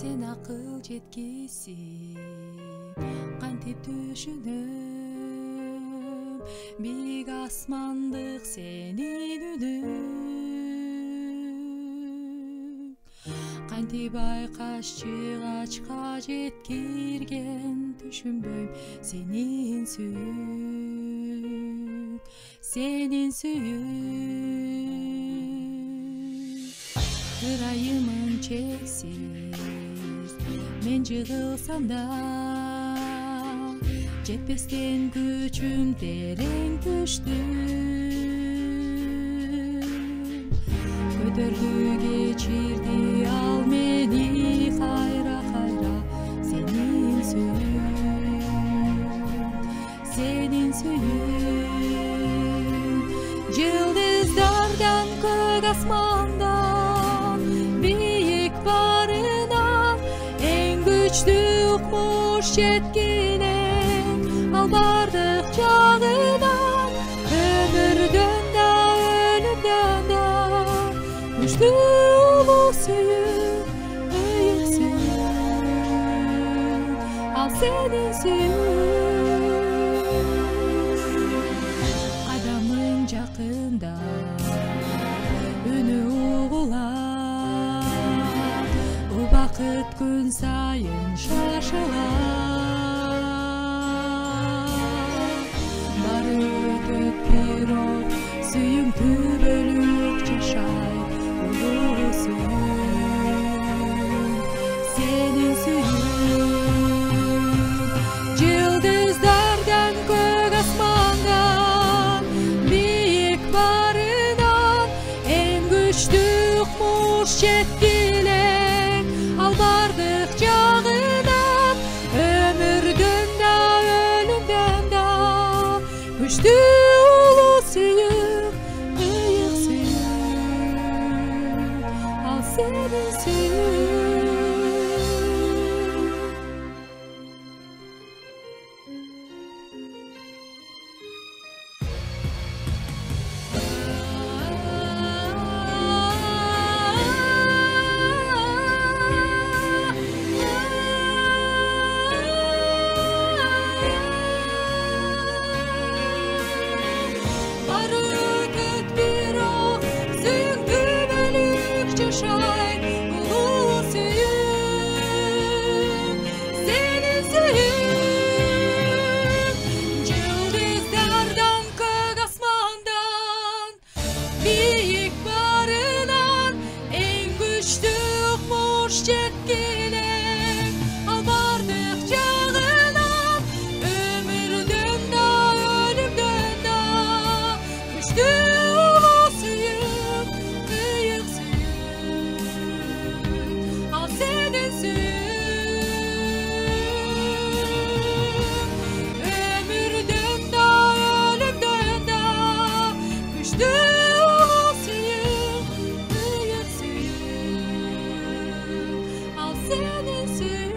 Sen akıl жеткиси кантип түшүнөм бийик асмандык сенин үнүң кантип айкаш чыгачка жеткирген түшүнбөйм сенин сүйүүң ырайымың чексиз мен жыгылсам да жетпестен күчүм терең түштүм көтөрдү кечирди ал мени кайра сенин сүйүүң жылдыздардан көк асмандан бийик барынан эң күчтүү укмуш жеткилең ал бардык жагынан өмүрдөн да өлүмдөн да күчтүү улуу сүйүү ыйык сүйүү ал сенин сүйүүң адамың жакында үнү угулат убакыт күн сайын шашылат баары өтөт бирок сүйүңдүү бөлүк жашайт улуу сүйүүң сенин сүйүүң жылдыздардан көк асмандан бийик барынан эң күчтүү укмуш жеткилең ал бардык жагынан өмүрдөн да өлүмдөн да күчтүү улуу сүйүү ыйык сүйүү ал сенин сүйүүң Жашайт улуу сүйүүң сенин сүйүүң жылдыздардан көк асмандан бийик барынан эң күчтүү укмуш жеткилең ал бардык жагынан өмүрдөн да өлүмдөн да күчтүү улуу сүйүүң ыйык сүйүү ал сенин сүйүүң өмүрдөн да өлүмдөн да күчтүү улуу сүйүүң ыйык сүйүү ал сенин сүйүүң